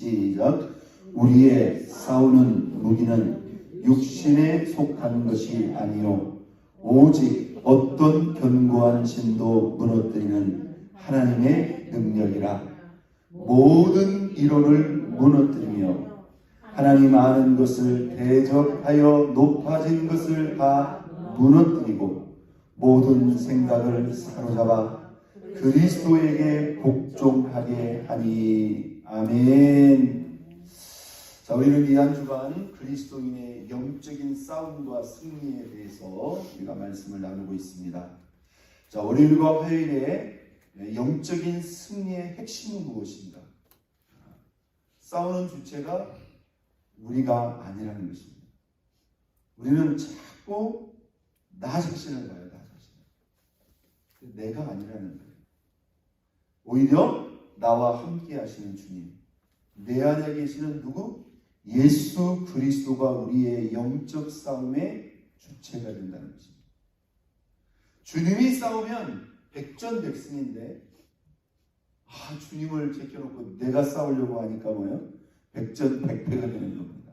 시작. 우리의 싸우는 무기는 육신에 속한 것이 아니요 오직 어떤 견고한 신도 무너뜨리는 하나님의 능력이라. 모든 이론을 무너뜨리며 하나님 아는 것을 대적하여 높아진 것을 다 무너뜨리고 모든 생각을 사로잡아 그리스도에게 복종하게 하니. 아멘. 자, 우리는 이 한 주간 그리스도인의 영적인 싸움과 승리에 대해서 우리가 말씀을 나누고 있습니다. 자, 월요일과 화요일에 영적인 승리의 핵심은 무엇인가? 싸우는 주체가 우리가 아니라는 것입니다. 우리는 자꾸 나 자신을 봐요. 나 자신. 내가 아니라는 거예요. 오히려 나와 함께 하시는 주님, 내 안에 계시는 누구? 예수 그리스도가 우리의 영적 싸움의 주체가 된다는 것입니다. 주님이 싸우면 백전백승인데, 주님을 제껴놓고 내가 싸우려고 하니까 뭐예요? 백전백패가 되는 겁니다.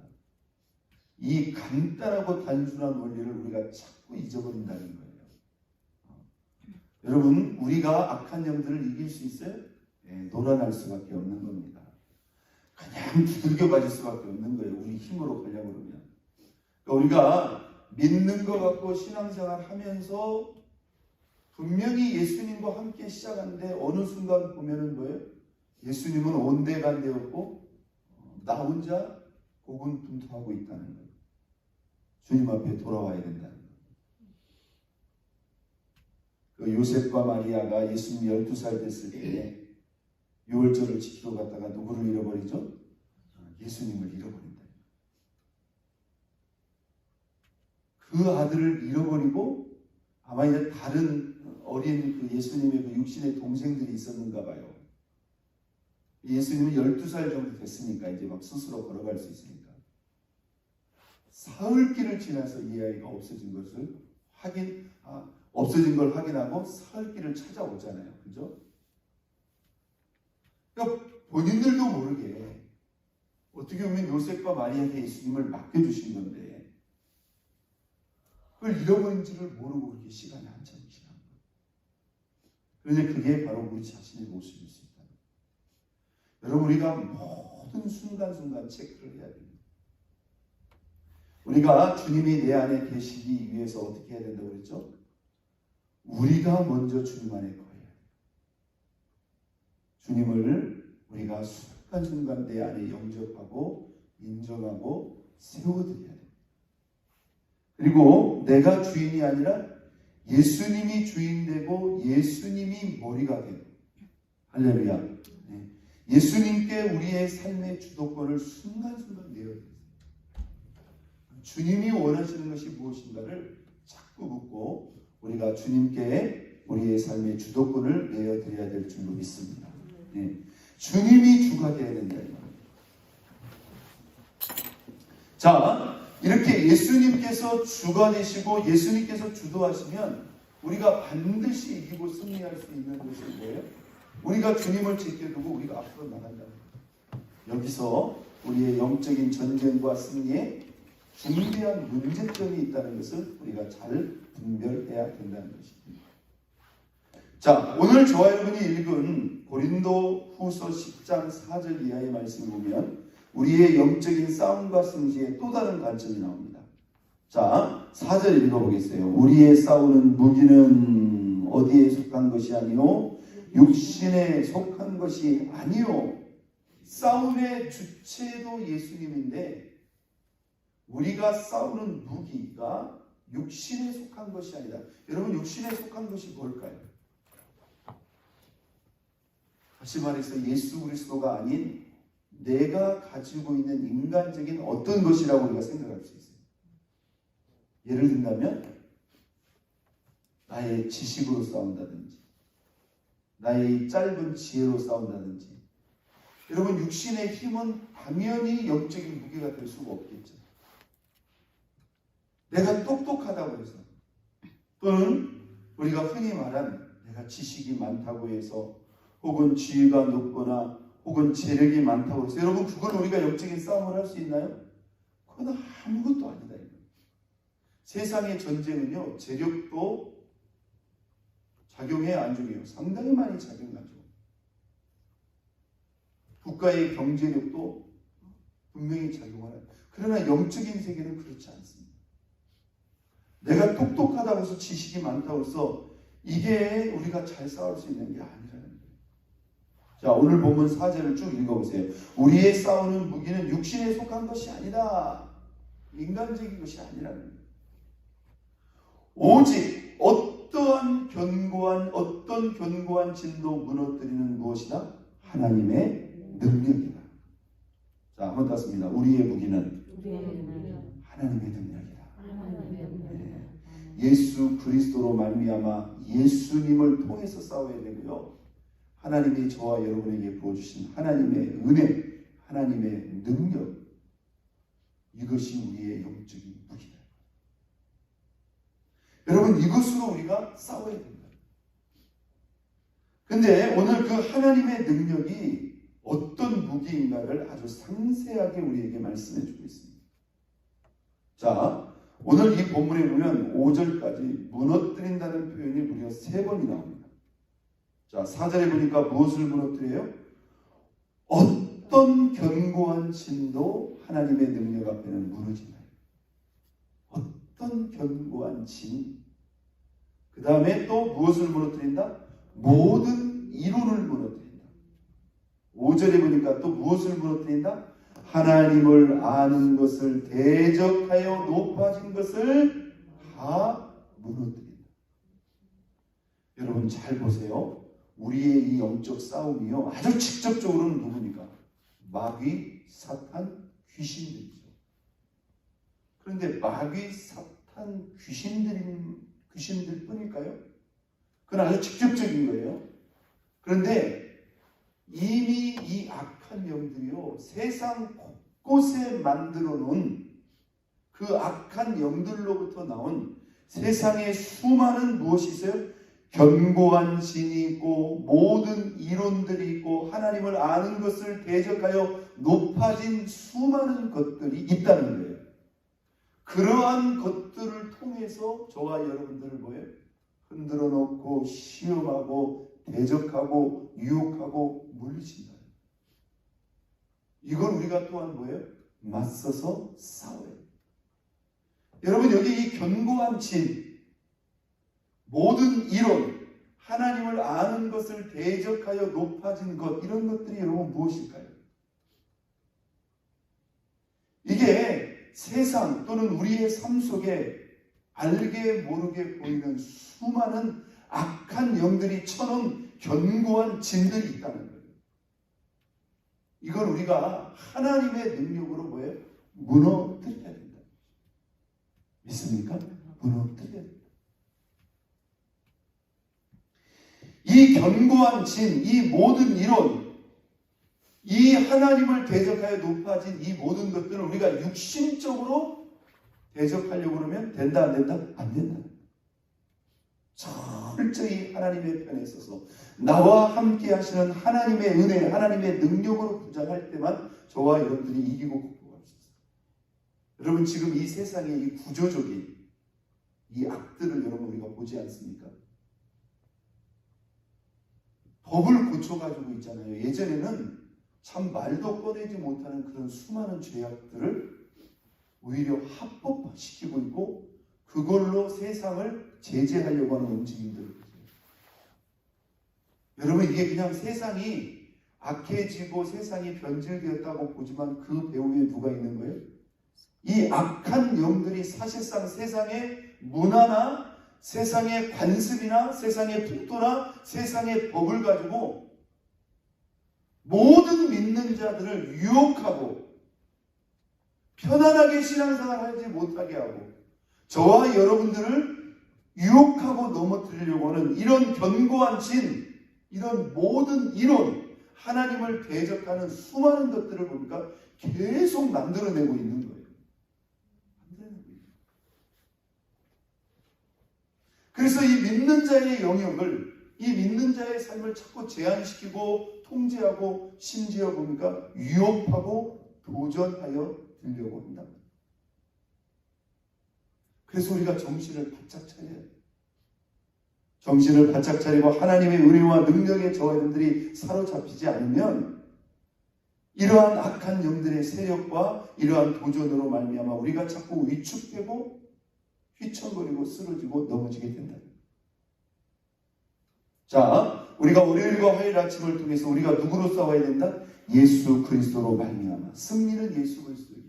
이 간단하고 단순한 원리를 우리가 자꾸 잊어버린다는 거예요. 여러분, 우리가 악한 영들을 이길 수 있어요? 놀아날 수밖에 없는 겁니다. 그냥 두들겨 맞을 수밖에 없는 거예요. 우리 힘으로 가려고 그러면. 그러니까 우리가 믿는 것 같고 신앙생활 하면서 분명히 예수님과 함께 시작하는데 어느 순간 보면은 뭐예요? 예수님은 온데간데없고 나 혼자 고군분투하고 있다는 거예요. 주님 앞에 돌아와야 된다는 거예요. 그 요셉과 마리아가 예수님 12살 됐을 때 유월절을 지키러 갔다가 누구를 잃어버리죠? 예수님을 잃어버린다. 그 아들을 잃어버리고 아마 이제 다른 어린 그 예수님의 그 육신의 동생들이 있었는가 봐요. 예수님은 12살 정도 됐으니까 이제 막 스스로 걸어갈 수 있으니까 사흘길을 지나서 이 아이가 없어진 것을 없어진 걸 확인하고 사흘길을 찾아오잖아요. 그죠? 그러니까 본인들도 모르게 어떻게 보면 요셉과 마리아에게 예수님을 맡겨주신 건데 그걸 잃어버린지를 모르고 그렇게 시간이 한참 지난 거예요. 그런데 그게 바로 우리 자신의 모습일 수 있다. 여러분, 우리가 모든 순간순간 체크를 해야 됩니다. 우리가 주님이 내 안에 계시기 위해서 어떻게 해야 된다고 그랬죠? 우리가 먼저 주님 안에 거해야 돼요. 주님을 우리가 순간순간 내 안에 영접하고 인정하고 세워드려야 돼요. 그리고 내가 주인이 아니라 예수님이 주인되고 예수님이 머리가 되고, 할렐루야. 네. 예수님께 우리의 삶의 주도권을 순간순간 내어야 돼요. 주님이 원하시는 것이 무엇인가를 자꾸 묻고 우리가 주님께 우리의 삶의 주도권을 내어드려야 될 줄로 믿습니다. 네. 주님이 주가 되어야 된다. 자, 이렇게 예수님께서 주가 되시고 예수님께서 주도하시면 우리가 반드시 이기고 승리할 수 있는 것이 뭐예요? 우리가 주님을 지켜두고 우리가 앞으로 나간다. 여기서 우리의 영적인 전쟁과 승리에 중대한 문제점이 있다는 것을 우리가 잘 분별해야 된다는 것입니다. 자, 오늘 저와 여러분이 읽은 고린도 후서 10장 4절 이하의 말씀을 보면 우리의 영적인 싸움과 승리의 또 다른 관점이 나옵니다. 자, 4절 읽어보겠어요. 우리의 싸우는 무기는 어디에 속한 것이 아니요 육신에 속한 것이 아니요. 싸움의 주체도 예수님인데 우리가 싸우는 무기가 육신에 속한 것이 아니다. 여러분, 육신에 속한 것이 뭘까요? 다시 말해서 예수 그리스도가 아닌 내가 가지고 있는 인간적인 어떤 것이라고 우리가 생각할 수 있어요. 예를 든다면 나의 지식으로 싸운다든지 나의 짧은 지혜로 싸운다든지. 여러분, 육신의 힘은 당연히 영적인 무기가 될 수가 없겠죠. 내가 똑똑하다고 해서 또는 우리가 흔히 말한 내가 지식이 많다고 해서 혹은 지위가 높거나 혹은 재력이 많다고 해서 여러분 그걸 우리가 영적인 싸움을 할 수 있나요? 그건 아무것도 아니다. 세상의 전쟁은요, 재력도 작용해요, 안 작용해요? 상당히 많이 작용하죠. 국가의 경제력도 분명히 작용하는. 그러나 영적인 세계는 그렇지 않습니다. 내가 똑똑하다고 해서 지식이 많다고 해서 이게 우리가 잘 싸울 수 있는 게 아니라는 거예요. 자, 오늘 본문 4절을 쭉 읽어보세요. 우리의 싸우는 무기는 육신에 속한 것이 아니다. 인간적인 것이 아니라는 거예요. 오직 어떤 견고한 진도 무너뜨리는 무엇이다? 하나님의 능력이다. 자, 한번 더 씁니다. 우리의 무기는 하나님의 능력이다. 네. 예수 그리스도로 말미암아 예수님을 통해서 싸워야 되고요. 하나님이 저와 여러분에게 부어주신 하나님의 은혜, 하나님의 능력, 이것이 우리의 영적인 무기다. 여러분, 이것으로 우리가 싸워야 됩니다. 근데 오늘 그 하나님의 능력이 어떤 무기인가를 아주 상세하게 우리에게 말씀해 주고 있습니다. 자, 오늘 이 본문에 보면 5절까지 무너뜨린다는 표현이 무려 3번이 나옵니다. 자, 4절에 보니까 무엇을 무너뜨려요? 어떤 견고한 진도 하나님의 능력 앞에는 무너진다. 어떤 견고한 진. 그 다음에 또 무엇을 무너뜨린다? 모든 이론을 무너뜨린다. 5절에 보니까 또 무엇을 무너뜨린다? 하나님을 아는 것을 대적하여 높아진 것을 다 무너뜨린다. 여러분 잘 보세요. 우리의 이 영적 싸움이요, 아주 직접적으로는 누구니까? 마귀, 사탄, 귀신들이죠. 그런데 마귀, 사탄, 귀신들 뿐일까요? 그건 아주 직접적인 거예요. 그런데 이미 이 악한 영들이요, 세상 곳곳에 만들어 놓은 그 악한 영들로부터 나온 세상에 수많은 무엇이 있어요? 견고한 진이 있고 모든 이론들이 있고 하나님을 아는 것을 대적하여 높아진 수많은 것들이 있다는 거예요. 그러한 것들을 통해서 저와 여러분들을 뭐예요? 흔들어 놓고 시험하고 대적하고 유혹하고 물리친다. 이걸 우리가 또한 뭐예요? 맞서서 싸워요. 여러분, 여기 이 견고한 진, 모든 이론, 하나님을 아는 것을 대적하여 높아진 것, 이런 것들이 여러분 무엇일까요? 이게 세상 또는 우리의 삶 속에 알게 모르게 보이는 수많은 악한 영들이 쳐놓은 견고한 진들이 있다는 거예요. 이걸 우리가 하나님의 능력으로 뭐예요? 무너뜨려야 된다. 믿습니까? 무너뜨려야 된다. 이 견고한 진, 이 모든 이론, 이 하나님을 대적하여 높아진 이 모든 것들을 우리가 육신적으로 대적하려고 그러면 된다, 안 된다? 안 된다. 철저히 하나님의 편에 서서 나와 함께 하시는 하나님의 은혜, 하나님의 능력으로 부장할 때만 저와 여러분들이 이기고 극복할 수 있어요. 여러분, 지금 이 세상의 이 구조적인 이 악들을 여러분 우리가 보지 않습니까? 법을 고쳐가지고 있잖아요. 예전에는 참 말도 꺼내지 못하는 그런 수많은 죄악들을 오히려 합법화시키고 있고 그걸로 세상을 제재하려고 하는 움직임들. 여러분, 이게 그냥 세상이 악해지고 세상이 변질되었다고 보지만 그 배후에 누가 있는 거예요? 이 악한 영들이 사실상 세상의 문화나 세상의 관습이나 세상의 풍토나 세상의 법을 가지고 모든 믿는 자들을 유혹하고 편안하게 신앙생활 하지 못하게 하고 저와 여러분들을 유혹하고 넘어뜨리려고 하는 이런 견고한 진, 이런 모든 이론, 하나님을 대적하는 수많은 것들을 보니까 계속 만들어내고 있는 거예요. 그래서 이 믿는 자의 영역을, 이 믿는 자의 삶을 자꾸 제한시키고 통제하고 심지어 뭡니까? 위협하고 도전하여 들려고 한다. 그래서 우리가 정신을 바짝 차려야 돼요. 정신을 바짝 차리고 하나님의 은혜와 능력에 저와 여러분들이 사로잡히지 않으면 이러한 악한 영들의 세력과 이러한 도전으로 말미암아 우리가 자꾸 위축되고 휘청거리고 쓰러지고 넘어지게 된다. 자, 우리가 월요일과 화요일 아침을 통해서 우리가 누구로 싸워야 된다? 예수 그리스도로 말미암아. 승리는 예수 그리스도에게.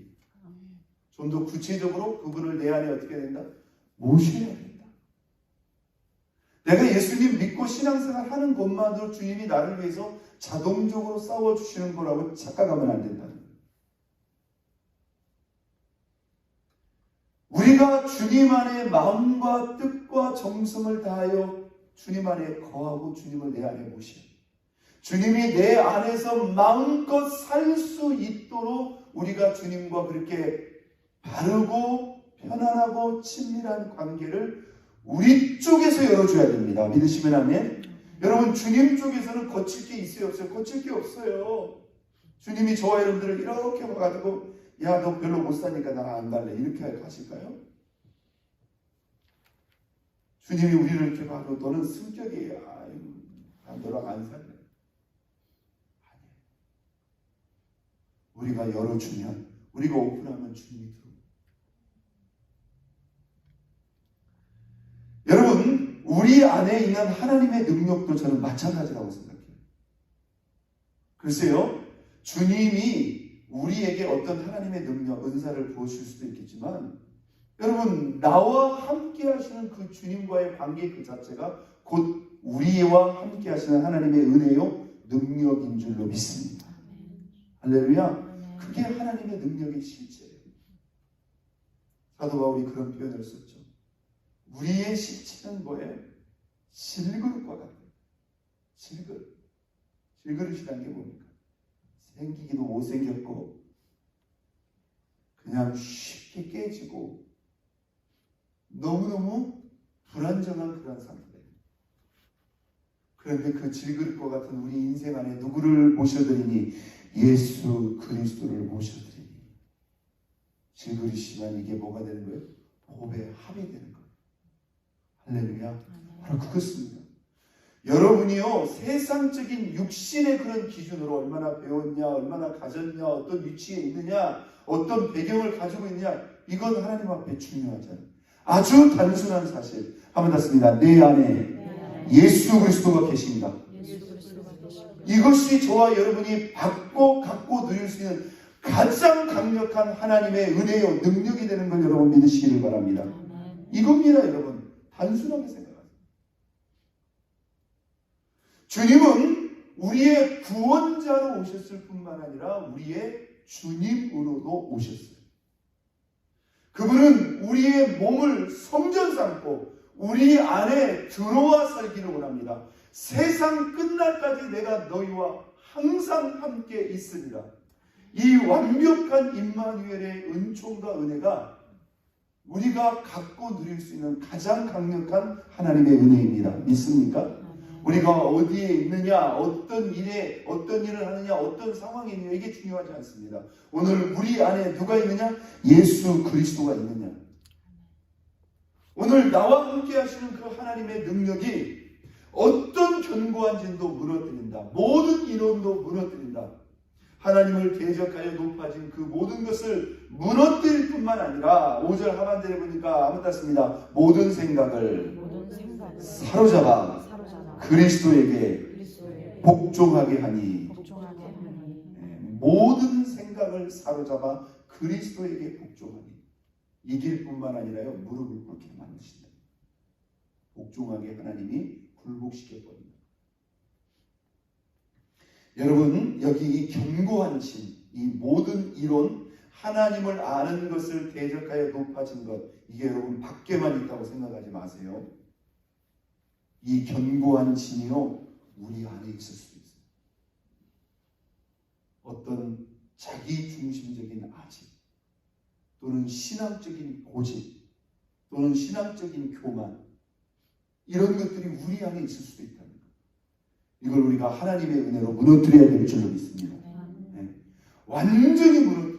좀 더 구체적으로 그분을 내 안에 어떻게 된다? 모셔야 된다. 내가 예수님 믿고 신앙생활 하는 것만으로 주님이 나를 위해서 자동적으로 싸워주시는 거라고 착각하면 안 된다. 우리가 주님 안에 마음과 뜻과 정성을 다하여 주님 안에 거하고 주님을 내 안에 모셔. 주님이 내 안에서 마음껏 살 수 있도록 우리가 주님과 그렇게 바르고 편안하고 친밀한 관계를 우리 쪽에서 열어줘야 됩니다. 믿으시면 아멘. 여러분, 주님 쪽에서는 거칠 게 있어요, 없어요? 거칠 게 없어요. 주님이 저와 여러분들을 이렇게 와가지고 야, 너 별로 못 사니까 나 안 갈래 이렇게 하실까요? 주님이 우리를 이렇게 봐도 너는 승격이 너랑 안 살래. 아니에요. 우리가 열어주면, 우리가 오픈하면 주님이 들어옵니다. 여러분, 우리 안에 있는 하나님의 능력도 저는 마찬가지라고 생각해요. 글쎄요, 주님이 우리에게 어떤 하나님의 능력, 은사를 부어주실 수도 있겠지만 여러분, 나와 함께 하시는 그 주님과의 관계 그 자체가 곧 우리와 함께 하시는 하나님의 은혜요, 능력인 줄로 믿습니다. 할렐루야. 그게 하나님의 능력의 실체예요. 사도 바울이 그런 표현을 썼죠. 우리의 실체는 뭐예요? 질그릇과 같아요. 질그릇. 질그릇이라는 게 뭡니까? 생기기도 못생겼고 그냥 쉽게 깨지고 너무너무 불안정한 그런 상태예요. 그런데 그 질그릇과 같은 우리 인생 안에 누구를 모셔드리니? 예수 그리스도를 모셔드리니 질그릇이면 이게 뭐가 되는 거예요? 복의 합이 되는 거예요. 할렐루야. 바로 그것입니다. 여러분이요, 세상적인 육신의 그런 기준으로 얼마나 배웠냐, 얼마나 가졌냐, 어떤 위치에 있느냐, 어떤 배경을 가지고 있느냐, 이건 하나님 앞에 중요하지 않아요. 아주 단순한 사실. 한번 닿습니다. 내 안에 예수 그리스도가 계십니다. 이것이 저와 여러분이 받고 갖고 누릴 수 있는 가장 강력한 하나님의 은혜요, 능력이 되는 걸 여러분 믿으시기를 바랍니다. 이겁니다, 여러분. 단순하게 생각하세요. 주님은 우리의 구원자로 오셨을 뿐만 아니라 우리의 주님으로도 오셨어요. 그분은 우리의 몸을 성전 삼고 우리 안에 들어와 살기를 원합니다. 세상 끝날까지 내가 너희와 항상 함께 있으리라. 이 완벽한 임마누엘의 은총과 은혜가 우리가 갖고 누릴 수 있는 가장 강력한 하나님의 은혜입니다. 믿습니까? 우리가 어디에 있느냐, 어떤 일을 하느냐, 어떤 상황에 있느냐, 이게 중요하지 않습니다. 오늘 우리 안에 누가 있느냐? 예수 그리스도가 있느냐. 오늘 나와 함께 하시는 그 하나님의 능력이 어떤 견고한 진도 무너뜨린다. 모든 인원도 무너뜨린다. 하나님을 대적하여 높아진 그 모든 것을 무너뜨릴 뿐만 아니라 5절 하반절에 보니까 아무 땄습니다. 모든 생각을 사로잡아 그리스도에게 복종하게 하니. 모든 생각을 사로잡아 그리스도에게 복종하니. 이길 뿐만 아니라요, 무릎을 꿇게 만드신다. 복종하게 하나님이 굴복시켜버립니다. 여러분, 여기 이 견고한 신, 이 모든 이론, 하나님을 아는 것을 대적하여 높아진 것, 이게 여러분 밖에만 있다고 생각하지 마세요. 이 견고한 신이요, 우리 안에 있을 수도 있어요. 어떤 자기 중심적인 아집, 또는 신앙적인 고집, 또는 신앙적인 교만, 이런 것들이 우리 안에 있을 수도 있다는 거예요. 이걸 우리가 하나님의 은혜로 무너뜨려야 될 줄로 믿습니다. 네. 완전히 무너뜨려요.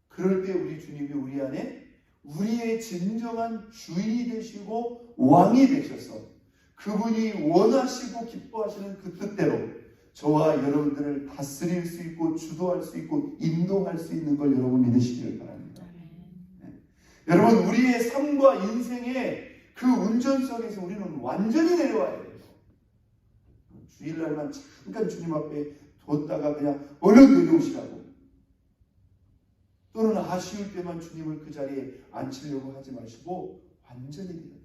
그럴 때 우리 주님이 우리 안에 우리의 진정한 주인이 되시고 왕이 되셔서 그분이 원하시고 기뻐하시는 그 뜻대로 저와 여러분들을 다스릴 수 있고 주도할 수 있고 인도할 수 있는 걸 여러분 믿으시기를 바랍니다. 네. 여러분 우리의 삶과 인생의 그 운전석에서 우리는 완전히 내려와야 돼요. 주일날만 잠깐 주님 앞에 뒀다가 그냥 얼른 내려오시라고, 또는 아쉬울 때만 주님을 그 자리에 앉히려고 하지 마시고 완전히 내려요.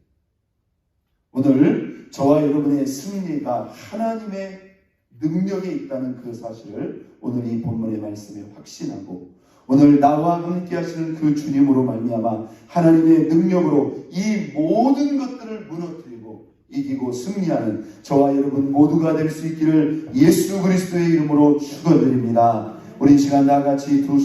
오늘 저와 여러분의 승리가 하나님의 능력에 있다는 그 사실을 오늘 이 본문의 말씀에 확신하고, 오늘 나와 함께 하시는 그 주님으로 말미암아 하나님의 능력으로 이 모든 것들을 무너뜨리고 이기고 승리하는 저와 여러분 모두가 될 수 있기를 예수 그리스도의 이름으로 축원드립니다. 우리 시간 다 같이 두 손